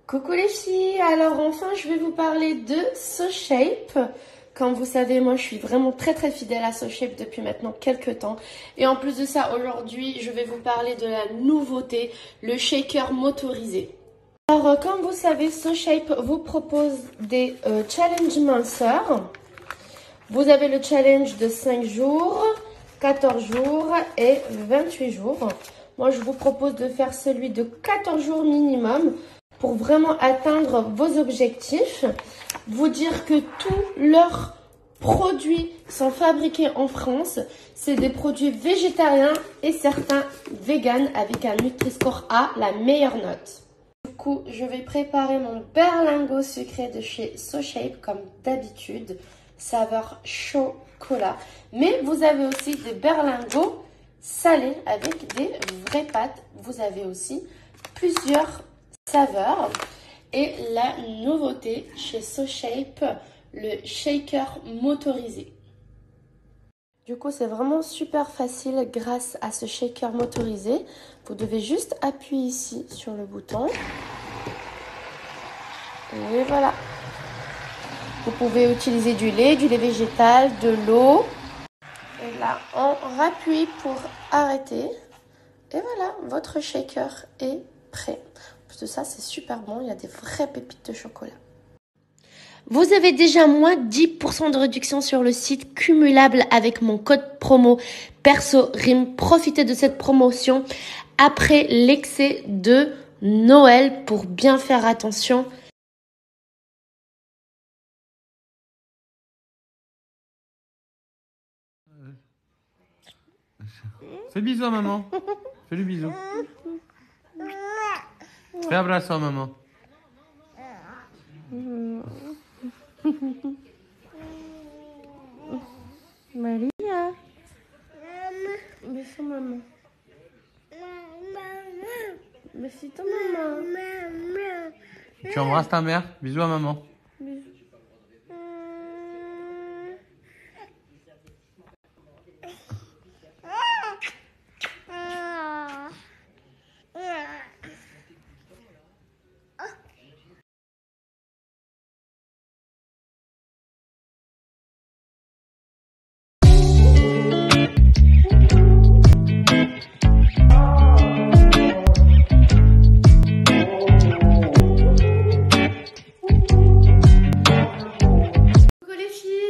Coucou les filles, alors enfin je vais vous parler de SoShape. Comme vous savez, moi je suis vraiment très fidèle à SoShape depuis maintenant quelques temps. Et en plus de ça, aujourd'hui je vais vous parler de la nouveauté, le shaker motorisé. Alors comme vous savez, SoShape vous propose des challenges minceurs. Vous avez le challenge de 5 jours, 14 jours et 28 jours. Moi je vous propose de faire celui de 14 jours minimum pour vraiment atteindre vos objectifs. Vous dire que tous leurs produits sont fabriqués en France. C'est des produits végétariens et certains véganes avec un Nutri-Score A, la meilleure note. Du coup, je vais préparer mon berlingot sucré de chez SoShape comme d'habitude, saveur chocolat. Mais vous avez aussi des berlingots salés avec des vraies pâtes. Vous avez aussi plusieurs saveurs. Et la nouveauté chez SoShape, le shaker motorisé. Du coup, c'est vraiment super facile grâce à ce shaker motorisé. Vous devez juste appuyer ici sur le bouton. Et voilà. Vous pouvez utiliser du lait végétal, de l'eau. Et là, on rappuie pour arrêter. Et voilà, votre shaker est prêt. En plus de ça, c'est super bon. Il y a des vraies pépites de chocolat. Vous avez déjà moins 10% de réduction sur le site cumulable avec mon code promo PersoRim. Profitez de cette promotion après l'excès de Noël pour bien faire attention. Fais bisous à maman. Fais le bisou. Fais un abraço à maman. Maria. Bisous maman. Bisous ta maman. Tu embrasses ta mère. Bisous à maman. Bisous.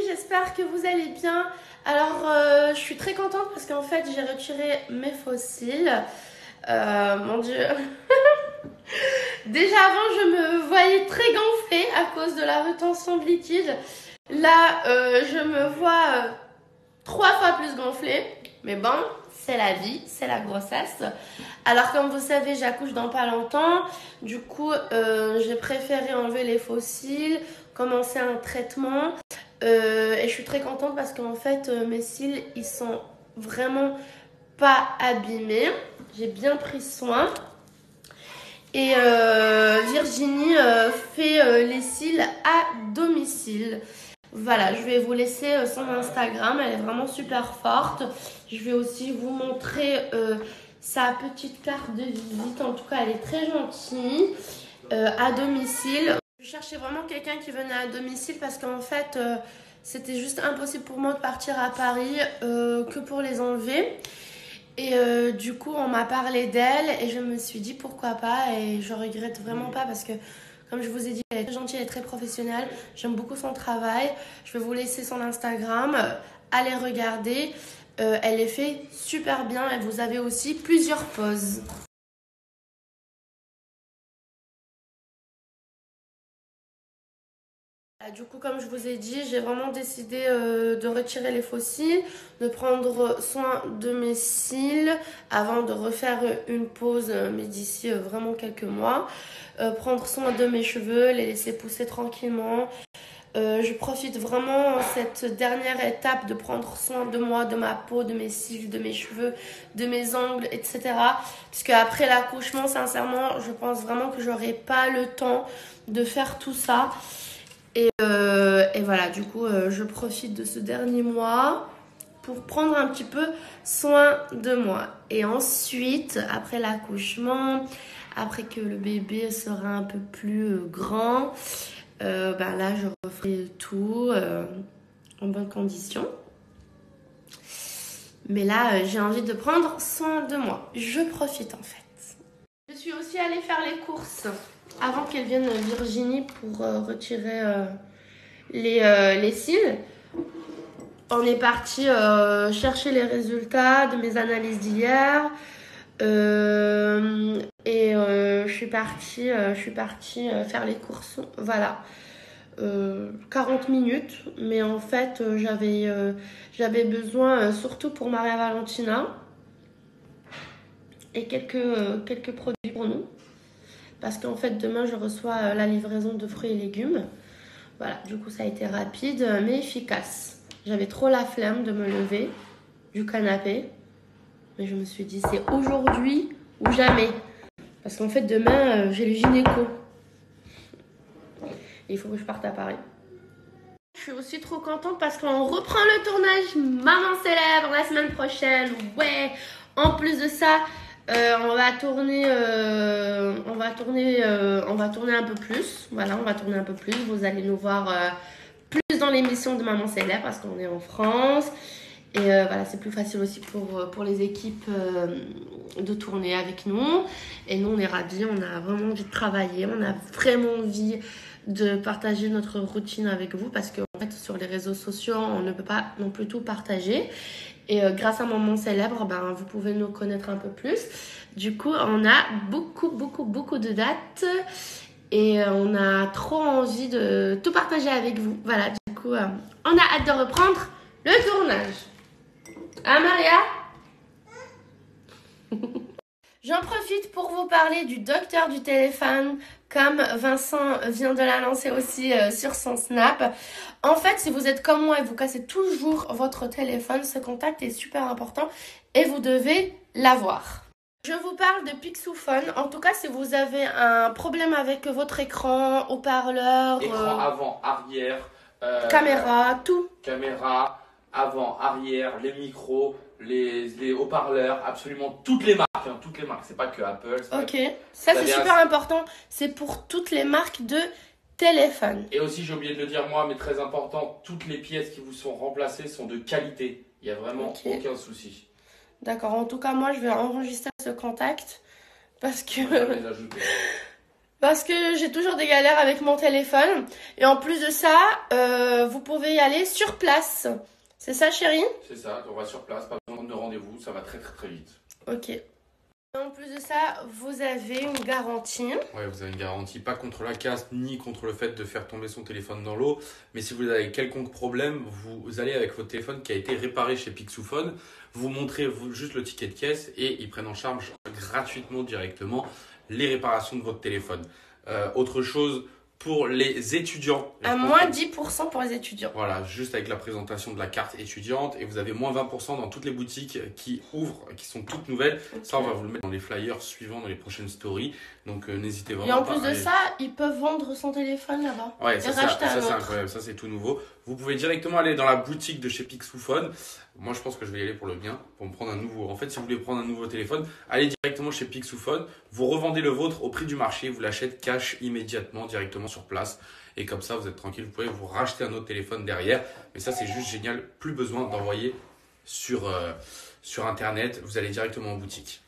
J'espère que vous allez bien. Alors je suis très contente parce qu'en fait j'ai retiré mes fossiles. Mon dieu. Déjà avant je me voyais très gonflée à cause de la rétention de liquide. Là je me vois 3 fois plus gonflée. Mais bon, c'est la vie, c'est la grossesse. Alors comme vous savez, j'accouche dans pas longtemps. Du coup j'ai préféré enlever les fossiles, commencer un traitement. Et je suis très contente parce qu'en fait mes cils ils sont vraiment pas abîmés. J'ai bien pris soin. Et Virginie fait les cils à domicile. Voilà, je vais vous laisser son Instagram, elle est vraiment super forte. Je vais aussi vous montrer sa petite carte de visite. En tout cas, elle est très gentille à domicile. Je cherchais vraiment quelqu'un qui venait à domicile parce qu'en fait, c'était juste impossible pour moi de partir à Paris que pour les enlever. Et du coup, on m'a parlé d'elle et je me suis dit pourquoi pas. Et je regrette vraiment pas parce que, comme je vous ai dit, elle est très gentille, elle est très professionnelle. J'aime beaucoup son travail. Je vais vous laisser son Instagram. Allez regarder. Elle les fait super bien et vous avez aussi plusieurs poses. Du coup, comme je vous ai dit, j'ai vraiment décidé de retirer les fossiles, de prendre soin de mes cils avant de refaire une pause, mais d'ici vraiment quelques mois. Prendre soin de mes cheveux, les laisser pousser tranquillement. Je profite vraiment cette dernière étape de prendre soin de moi, de ma peau, de mes cils, de mes cheveux, de mes ongles, etc. Puisque après l'accouchement, sincèrement, je pense vraiment que j'aurai pas le temps de faire tout ça. Et voilà, du coup, je profite de ce dernier mois pour prendre un petit peu soin de moi. Et ensuite, après l'accouchement, après que le bébé sera un peu plus grand, là je referai tout en bonne condition. Mais là, j'ai envie de prendre soin de moi. Je profite en fait. Je suis aussi allée faire les courses avant qu'elle vienne Virginie pour retirer les cils. On est parti chercher les résultats de mes analyses d'hier. Je suis partie faire les courses. Voilà. 40 minutes, mais en fait j'avais besoin surtout pour Maria Valentina et quelques produits pour nous, parce qu'en fait demain je reçois la livraison de fruits et légumes. Voilà, du coup ça a été rapide mais efficace. J'avais trop la flemme de me lever du canapé, mais je me suis dit c'est aujourd'hui ou jamais, parce qu'en fait demain j'ai le gynéco. Il faut que je parte à Paris. Je suis aussi trop contente parce qu'on reprend le tournage Maman Célèbre la semaine prochaine. Ouais. En plus de ça, on va tourner un peu plus. Voilà, on va tourner un peu plus. Vous allez nous voir plus dans l'émission de Maman Célèbre parce qu'on est en France. Et voilà, c'est plus facile aussi pour les équipes de tourner avec nous. Et nous, on est ravis. On a vraiment envie de travailler. On a vraiment envie de partager notre routine avec vous, parce que en fait, sur les réseaux sociaux, on ne peut pas non plus tout partager. Et grâce à Maman Célèbre, vous pouvez nous connaître un peu plus. Du coup, on a beaucoup de dates et on a trop envie de tout partager avec vous. Voilà, du coup, on a hâte de reprendre le tournage. Hein, Maria? J'en profite pour vous parler du docteur du téléphone, comme Vincent vient de l'annoncer aussi sur son Snap. En fait, si vous êtes comme moi et vous cassez toujours votre téléphone, ce contact est super important et vous devez l'avoir. Je vous parle de Pixophone. En tout cas, si vous avez un problème avec votre écran, haut-parleur, écran avant, arrière, caméra, tout. Caméra, avant, arrière, les micros, les haut-parleurs, absolument toutes les marques. Toutes les marques, c'est pas que Apple. Ok, ça c'est super important. C'est pour toutes les marques de téléphone. Et aussi, j'ai oublié de le dire moi, mais très important, toutes les pièces qui vous sont remplacées sont de qualité. Il n'y a vraiment aucun souci. D'accord, en tout cas, moi je vais enregistrer ce contact parce que j'ai toujours des galères avec mon téléphone. Et en plus de ça, vous pouvez y aller sur place. C'est ça, chérie? C'est ça, on va sur place, pas besoin de rendez-vous, ça va très vite. Ok. En plus de ça, vous avez une garantie. Ouais, vous avez une garantie, pas contre la casse ni contre le fait de faire tomber son téléphone dans l'eau. Mais si vous avez quelconque problème, vous allez avec votre téléphone qui a été réparé chez Pixophone, vous montrez juste le ticket de caisse et ils prennent en charge gratuitement directement les réparations de votre téléphone. Autre chose, pour les étudiants. À moins 10% pour les étudiants. Voilà, juste avec la présentation de la carte étudiante. Et vous avez moins 20% dans toutes les boutiques qui ouvrent, qui sont toutes nouvelles. Okay. Ça, on va vous le mettre dans les flyers suivants, dans les prochaines stories. Donc, n'hésitez vraiment pas. Et en plus de ça, ils peuvent vendre son téléphone là-bas. Ouais, ça c'est incroyable. Ça, c'est tout nouveau. Vous pouvez directement aller dans la boutique de chez Pixophone. Moi, je pense que je vais y aller pour le bien, pour me prendre un nouveau. En fait, si vous voulez prendre un nouveau téléphone, allez directement chez Pixophone. Vous revendez le vôtre au prix du marché. Vous l'achetez cash immédiatement, directement sur place. Et comme ça, vous êtes tranquille. Vous pouvez vous racheter un autre téléphone derrière. Mais ça, c'est juste génial. Plus besoin d'envoyer sur Internet. Vous allez directement en boutique.